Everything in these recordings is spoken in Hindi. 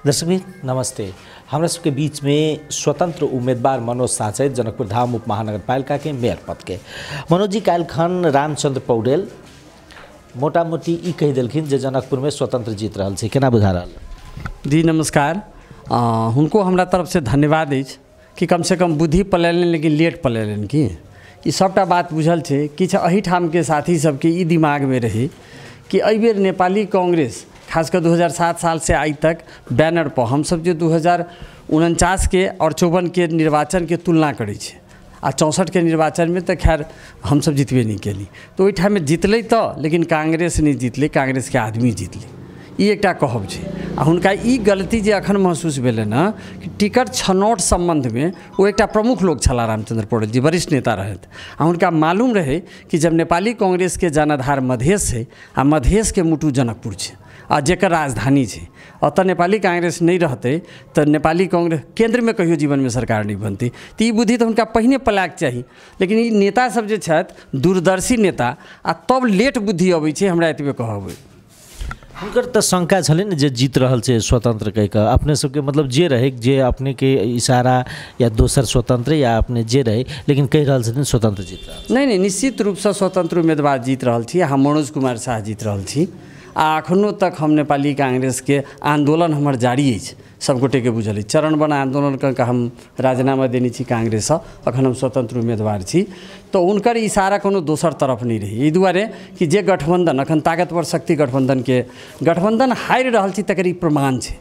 दर्शकबिन नमस्ते। हमरा सबके बीच में स्वतंत्र उम्मीदवार मनोज शाह छै जनकपुर धाम उप महानगरपालिका के मेयर पद के। मनोज जी काल्हि खन रामचंद्र पौडेल मोटा मोटी ई कह दिलखिन जे जनकपुर में स्वतंत्र जीत रहल छै, केना बुझा रहल? जी नमस्कार। हुनको हमरा तरफ से धन्यवाद अछि कि कम से कम बुद्धि पलेलनि लेकिन लेट पलेलनि कि ई सबटा बात बुझल छै। किछु एहिठाम के साथी सबके ई दिमाग में रही कि एहि बेर नेपाली कांग्रेस खासकर 2007 साल से आज तक बैनर पर हम सब जो 2049 के और 54 के निर्वाचन के तुलना करै छै आ 64 के निर्वाचन में तो खैर हम सब जितबे नहीं केली, तो ओहिठाम में जितलै तो लेकिन कांग्रेस नहीं जितलै, कांग्रेस के आदमी जितलै। ई एकटा कहब छै आ हुनका ई गलती जे अखन महसूस भेलै न कि टिकट छनौट संबंध में वो एकटा प्रमुख लोग छला रामचंद्र पौडेल जी वरिष्ठ नेता रहत आ हुनका मालूम रहे कि जब नेपाली कांग्रेस के जनाधार मधेश है आ मधेश के मुटु जनकपुर छै आ जेकर राजधानी है, अतः नेपाली कांग्रेस नहीं रहते तो नेपाली कांग्रेस केंद्र में कहियो जीवन में सरकार नहीं बनती। तो ये बुद्धि तो उनका पहिने पलाक चाहिए, लेकिन ये नेता सब जे छथि दूरदर्शी नेता आ तब लेट बुद्धि अबै छै। हमरा एतबे कहबै हुनकर तो शंका छलै ने जे जीत रहल छै स्वतंत्र कह के, अपने सबके मतलब जे रहे जे अपने के इशारा या दोसर स्वतंत्र या अपने जे रहे लेकिन कह रहल छथिन स्वतंत्र जीत रहल। नहीं निश्चित रूप से स्वतंत्र उम्मीदवार जीत रहल छी। हम मनोज कुमार शाह जीत रहल छी आ अखनो तक हम नेपाली कांग्रेस के आंदोलन हमर जारी अछि। सब गोटे के बुझल अछि चरणबद्ध आंदोलन का हम राजीनामा देने छी कांग्रेस, अखन हम स्वतंत्र उम्मीदवार छी। तो उनकर इशारा कोनो दोसर तरफ नहीं रही, एहि दुआरे कि जे गठबंधन अखन ताकतवर शक्ति गठबंधन हारि रहल छी तकर ई प्रमाण छै।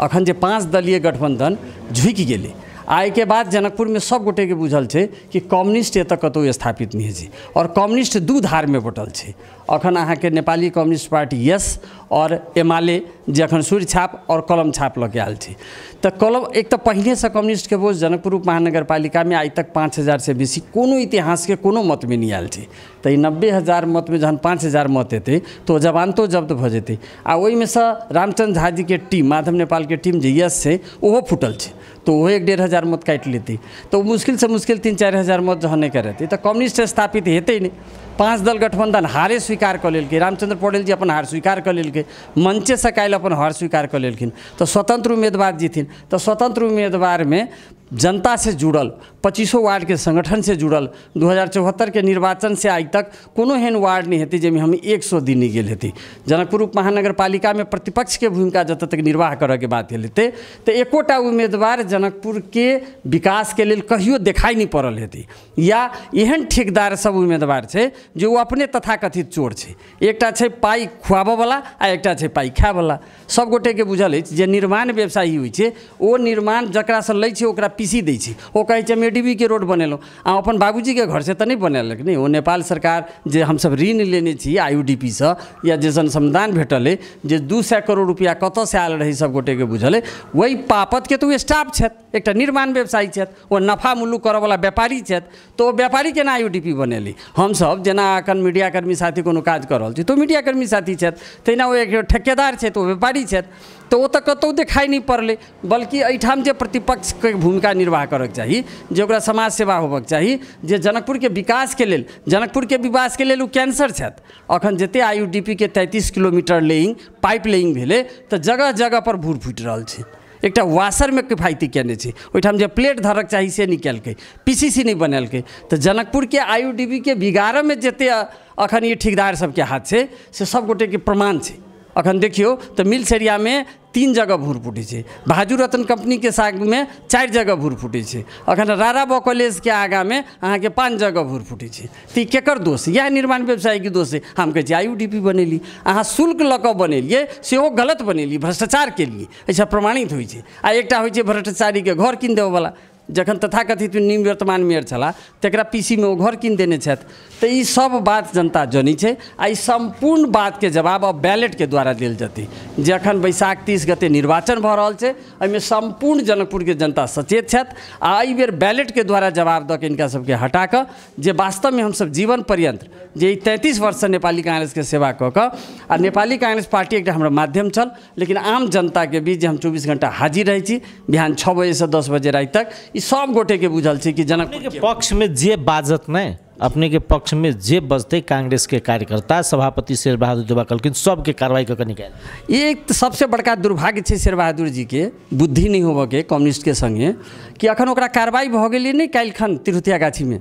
अखन जे 5 दलीय गठबंधन झुकि गेलै आइ के बाद जनकपुर में सब गोटे के बुझल छै कि कम्युनिस्ट एतऽ कतौ स्थापित नहीं है और कम्युनिस्ट दू धार में बटल छै। अखन अहाँ के नेपाली कम्युनिस्ट पार्टी यस और एमाले जे अखन सूर्य छाप और कलम छाप लगे आयल छै। तो कलम एक तो पहले से कम्युनिस्ट के बोझ जनकपुर उप महानगरपालिका में आज तक 5000 से बेसी कोनो इतिहास के कोनो मत में नहीं आयल छै। तो 90,000 मत में जहन 5000 मत एतै तो जवानतो जब्त भ जेतै आ ओहि में से रामचंद्र झा जी के टीम माधव नेपाल के टीम जे यस छै ओहो फुटल छै, तो वो 1-1.5 मत काटि लेती तो मुश्किल से मुश्किल 3-4 हजार मत जहन नहीं करते तो कम्युनिस्ट स्थापित हेतै नहीं। 5 दल गठबंधन हारे स्वीकार कर लेलकै, रामचंद्र पौडेल जी अपन हार स्वीकार कर लेलकै, मंचे से काल्हि अपन हार स्वीकार कर लेलखिन, तो स्वतंत्र उम्मीदवार जीथिन। तो स्वतंत्र उम्मीदवार में जनता से जुड़ल 25 वार्ड के संगठन से जुड़ल 2074 के निर्वाचन से आज तक कोनो एहन वार्ड नहीं हेतै जाहिमे हम 100 दिन नहीं गेल हेतै। जनकपुर उप महानगरपालिका में प्रतिपक्ष के भूमिका जत तक निर्वाह करे के बात हेतै तो एकोटा उम्मीदवार जनकपुर के विकास के लेल कहियो देखाई नहीं पड़ल हेतै या एहन ठेकेदार सब उम्मीदवार छै जो अपने तथाकथित चोर छै। एकटा छै पाई खुआबयवला आ एकटा छै पाई खायवला। सब गोटे के बुझल अछि जे निर्माण व्यवसायी होइ छै ओ निर्माण जकरा से लै छै ओकरा पीसी दै छै, ओ कहै छै एडीबी के रोड बनेलहुँ आ अपन बाबूजी के घर से तो नहीं बनेलक नहीं। वो नेपाल सरकार जे हमसब ऋण लेने छी IUDP से या जे अनुसंधान भेटल है जे 200 करोड़ रुपया कतऽ से आयल रही सब गोटे के बुझल है, वही पापत के तो स्टाफ छथि, एकटा निर्माण व्यवसायी छथि, वो नफा मुल्लू करऽ वाला व्यापारी छथि, तो व्यापारी केना IUDP बनेली। हमसब जेना अखन मीडिया कर्मी साथी कोनो काज कर रहल छी तो मीडिया कर्मी साथी छथि, तहिना वो एक ठेकेदार छथि, तो व्यापारी छथि, तो वो तो कतौ देखाई नहीं पड़ले। बल्कि एहिठाम जे प्रतिपक्ष के भूमिका निर्वाह करक चाही, जे ओकरा समाज सेवा होबक चाही, जे जनकपुर के विकास के लेल जनकपुर के विकास के लेल कैंसर छथि। अखन जते IUDP के 33 किलोमीटर लेइंग पाइप लेइंग भेले तो जगह जगह पर भूर फुटि रहल छै। एकटा वाशर में किफायती केने छै, ओहिठाम जे प्लेट धरक चाही से निकलकै, PCC नहीं बनेलकै। तो जनकपुर के IUDP के बिगाड़ में जते अखन ये ठेकेदार सबके हाथ छै से सब गोटे के प्रमाण छै। अखन देखियो तो मिल्स एरिया में 3 जगह भूर फूटे छै, भाजू रतन कंपनी के साग में 4 जगह भूर फूटे छै, अखन रारा बॉ कॉलेज के आगा में अहाँ के 5 जगह भूर फूटे छै। तो केकर दोष? यह निर्माण व्यवसायी के दोष है। हम कहे IUDP बनेली, अहाँ शुल्क लऽ कऽ बनेलिए सेहो गलत बनेली, भ्रष्टाचार के लिए ऐसा प्रमाणित होइ छै। आ एकटा होइ छै भ्रष्टाचारी के घर कीन देबऽवला, जखन तथाकथित निवर्तमान मेयर छला तकरा PC में वो घर कीन देने छथि। तो ये सब बात जनता जानी छै आ ई संपूर्ण बात के जवाब अब बैलेट के द्वारा देल जेतै। जे अखन बैसाख 30 गते निर्वाचन भऽ रहल छै एहिमे संपूर्ण जनकपुर के जनता सचेत छथि आ एहि बेर बैलेट के द्वारा जवाब दऽ के इनका सबके हटा कऽ जे वास्तव में हमसब जीवन पर्यंत जे 33 वर्ष से नेपाली कांग्रेस के सेवा कऽ कऽ आ नेपाली कांग्रेस पार्टी एकटा हमरा माध्यम छल, लेकिन आम जनता के बीच जे हम 24 घंटा हाजिर रहै छी बिहान 6 बजे से 10 बजे राति तक, ई सब गोटे के बुझल छै कि जनकपुर के पक्ष में जे बाजत नहीं अपने के पक्ष में जे बजते कांग्रेस के कार्यकर्ता सभापति शेरबहादुर देउवा कहलखिन सबके कार्रवाई करके निकाल। एक तो सबसे बड़का दुर्भाग्य है शेरबहादुर जी के बुद्धि नहीं होबे के कम्युनिस्ट के संगे कि अखन ओकरा कार्रवाई भ गेलै नहीं काल्हिखन तिरुतिया गाछी में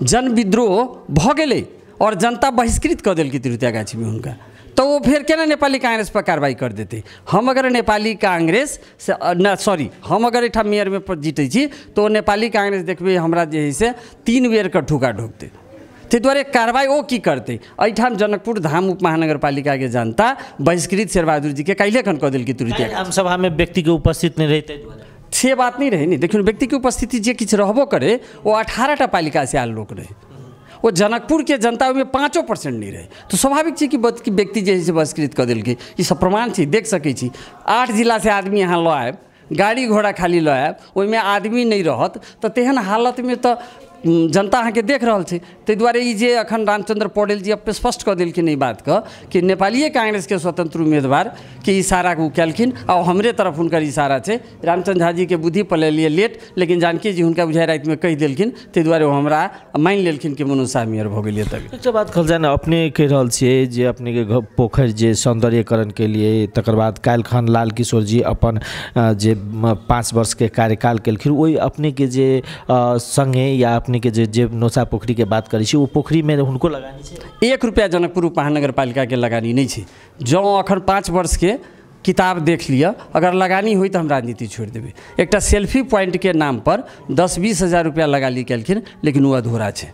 जन विद्रोह भ गेलै और जनता बहिष्कृत कर देलकै तिरुतिया गाछी में हुनका, तो वो फिर केना नेपाली कांग्रेस पर कार्रवाई कर देते। हम अगर नेपाली कांग्रेस से हम अगर एठाम मेयर में जीते छी तो नेपाली कांग्रेस देखबे हमरा जे है से 3 बेर के ठुका ढोकते, ते द्वारे कार्रवाई वो की करते। एठाम जनकपुर धाम उप महानगरपालिका के जनता बहिष्कृत शेरबहादुर जी के काल्हे खन कह देलकै तिरुतिया आम सभा में व्यक्ति के उपस्थित नहीं रहते से बात नहीं रहे। नहीं देखियो व्यक्ति की उपस्थिति जे किछ रहबो करे वो 18टा पालिका से आल लोग रहे, वो जनकपुर के जनता में 5% नहीं रहे, तो स्वाभाविक है कि व्यक्ति जैसे बहिष्कृत कर दिल। ये सब प्रमाण है, देख सकै छी 8 जिला से आदमी यहाँ ल आयब, गाड़ी घोड़ा खाली ल आयब, ओहिमे आदमी नहीं रहत तो तेहन हालत में तो जनता अहाँ के देख रहा है। ते द्वारे ई जे अखन रामचंद्र पौडेल जी अब स्पष्ट कर दिलखिन ई बात कि नेपाली कांग्रेस के स्वतंत्र उम्मीदवार के इशारा को कैलखिन और हमरे तरफ उनकर इशारा है। रामचंद्र झा जी के बुद्धि पले लिए लेट, लेकिन जानकी जी हुनका बुझाई रात में कह दिलखिन, ते द्वारे वो हमरा मान लेलखिन कि मनोज शाह मेयर भ गेलिए। तब एक बात कहल जाए ना, अपने कह रहल छियै जे अपने के पोखर जे सौंदर्यकरण के लिए तकर बाद काल्हिखन लाल किशोर जी अपन जे 5 वर्ष के कार्यकाल केलखिन, वही अपने के जे संगे या अपने के जे नौसा पोखरी के बात करी वो पोखरी में उनको लगानी है। 1 रुपया जनकपुर महानगरपालिका के लगानी नहीं है। जो अखन 5 वर्ष के किताब देख लिया, अगर लगानी हुई तो हम राजनीति छोड़ देवे। एक सेल्फी पॉइंट के नाम पर 10-20 हज़ार रुपया लगा ली केलखिन, लेकिन वो अधूरा है।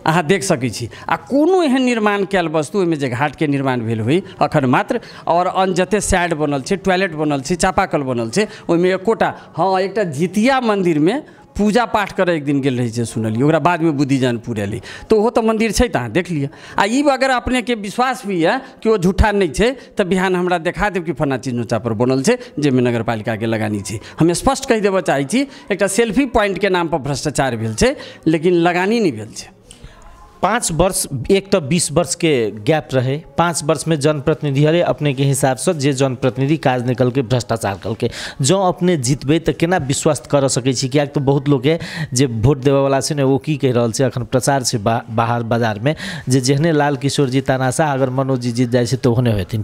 अहाँ देख सकै छी आ कोनो एहन निर्माण कैल वस्तु ओहिमे जे घाट के निर्माण भेल हुई अखन मात्र, और अन जते सैड बनल छै, टॉयलेट बनल छै, चापाकल बनल छै, ओहिमे एकोटा हाँ एकटा जितिया मंदिर में पूजा पाठ करे एक दिन गेल रही है सुनलिए, ओकरा बाद में बुद्धिजान पुरेली, तो वो तो मंदिर है तहाँ देख लिया। आ ई अगर अपने के विश्वास भी है कि वो झूठा नहीं है तो बिहान हमरा देखा देव कि फन्ना चीज नोचा पर बनल है जेमे नगरपालिका के लगानी है। हम स्पष्ट कह देव चाहे छी एक सेल्फी पॉइंट के नाम पर भ्रष्टाचार भेल है, लेकिन लगानी नहीं भेल है। 5 वर्ष एक तो 20 वर्ष के गैप रहे, 5 वर्ष में जनप्रतिनिधि हरे अपने के हिसाब से जे जनप्रतिनिधि काज निकल के भ्रष्टाचार कल के जो अपने जीतबे तो केना विश्वास कर सकै छी। क्या तो बहुत लोग है जे वोट देवे वाला से ने वो की कह रहा है अखन प्रचार से बाहर बाजार में जे जेहने लाल किशोर जी तानाशाह अगर मनोज जी जीत जाए तो होने होथिन।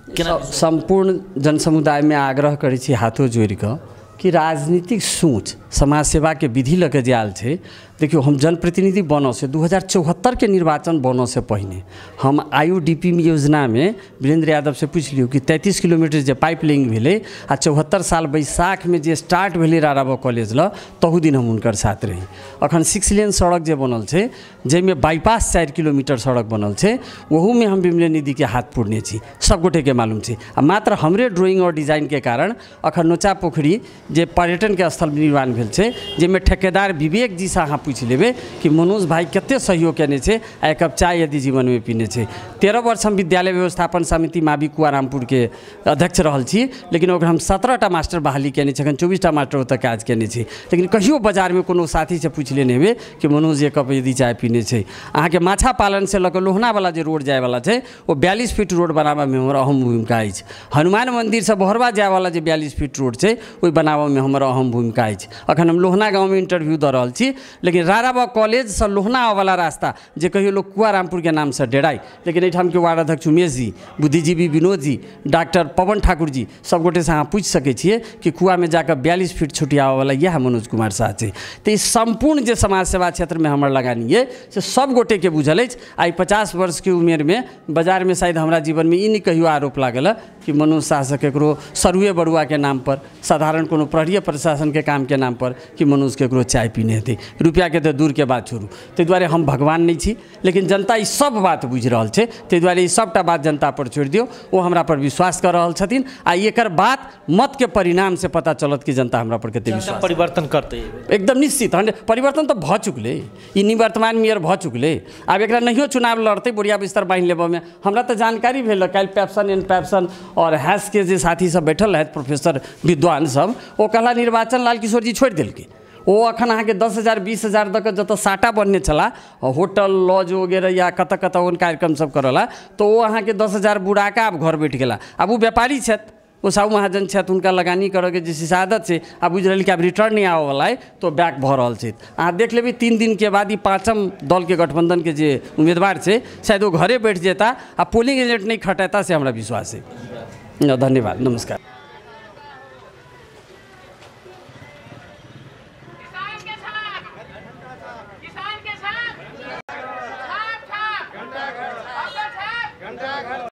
संपूर्ण जनसमुदाय में आग्रह करै छी हाथों जोड़ के कि राजनीतिक सोच समाज सेवा के विधि लके जे आयल है। देखियो हम जनप्रतिनिधि बनों से 2074 के निर्वाचन बनों से पहले हम IUDP योजना में वीरेंद्र यादव से पूछ लियो कि 33 किलोमीटर जे पाइपलाइन भेले आ 74 साल बैसाख में जे स्टार्ट भेले राराबा कॉलेज ल तहु दिन हम उनकर साथ रही। अखन 6 लेन सड़क जे बनल है जैमे बाईपास 4 किलोमीटर सड़क बनल है, वहू में हम विमले निधि के हाथ पुरने छी, सब गोटे के मालूम है। आ मात्र हमरे ड्राइंग और डिजाइन के कारण अखन नोचा पोखरी जे पर्यटन के स्थल निर्माण भेल है, जेमे ठेकेदार विवेक जी से अहाँ पूछ लेबे कि मनोज भाई कते सहयोग केने छे आ एक कप चाय यदि जीवन में पीने छे। 13 वर्ष हम विद्यालय व्यवस्थापन समिति मावी कुआरामपुर के अध्यक्ष रहल छी, लेकिन ओकर हम 17टा मास्टर बहाली केने छी, 24टा मास्टर ओतऽ काज केने छी, लेकिन कहियो बाजार में कोनो साथी से पूछ लेने हेबे कि मनोज एक कप यदि चाय पीने छे। अहाँ के माछा पालन से लऽ कऽ लोहना वाला जे रोड जाय वाला छै वो 42 फीट रोड बनाबा में हमर अहम भूमिका अछि। हनुमान मंदिर से बहरवा जाय वाला जे 42 फीट रोड छै ओहि बनाबा में हमर अहम भूमिका अछि। अखन हम लोहना गाँव में इंटरव्यू दऽ रहल छी, लेकिन राराबा कॉलेज से लोहना वाला रास्ता जे कहियो लोग कुआरामपुर के नाम से डेराई, लेकिन एठाम के वार्ड अध्यक्ष उमेश जी, बुद्धिजीवी विनोद जी, डॉक्टर पवन ठाकुर जी सब गोटे से अहाँ पूछ सकै छियै कि कुआ में जाकर 42 फीट छुटियावे वाला यह मनोज कुमार शाह छै। तो संपूर्ण जे समाज सेवा क्षेत्र में हमर लगानी है से सब गोटे के बुझल अछि। आई 50 वर्ष की उम्र में बाजार में शायद हमारा जीवन में ई नहीं कहियो आरोप लागल कि मनोज शाह से केकरो सरुए बड़ुआ के नाम पर, साधारण कोनो प्रहरीय प्रशासन के काम के नाम पर कि मनोज केकरो चाय पीने हेतै, रुपया के तो दूर के बात छोड़ू। ताहि दुआरे हम भगवान नहीं छी, लेकिन जनता ई सब बात बुझ रहल छै, ताहि दुआरे ई सबटा बात जनता पर छोड़ दियो, वो हमरा पर विश्वास कर रहल छथिन। आ एकर बात मत के परिणाम से पता चलत कि जनता हमरा पर कते विश्वास परिवर्तन करते एकदम निश्चित। परिवर्तन तो भ चुकले, ई निवर्तमान मेयर भ चुकले, आब एकरा नहियो चुनाव लड़ते बोरिया बिस्तर बांध लेबे में हमरा तो जानकारी भेल। काल पैप्सन एंड पैप्सन और हैस के जे साथी सब बैठल रहत प्रोफेसर विद्वान सब, वो कहला निर्वाचन लाल किशोर जी छोड़ देलकै। वो अखन अहाँ के 10,000 20,000 तक जत साटा बनने चला होटल लॉज वगैरह या कत कत कार्यक्रम सब करला, तो वो अहाँ के 10,000 बुढ़ाका अब घर बैठ गेला। अब वो व्यापारी छथि, वो साहू महाजन छथि हुनका लगानी करके जिस आदत से आ बुझ रही कि अब रिटर्न नहीं आवे वाला है तो बैक भऽ रहल छै। अहाँ देख लेबै 3 दिन के बाद ई 5म दल के गठबंधन के जे उम्मीदवार छै शायद वो घरे बैठ जेता आ पोलिंग एजेंट नहीं खटेता से हमरा विश्वास है। धन्यवाद, नमस्कार।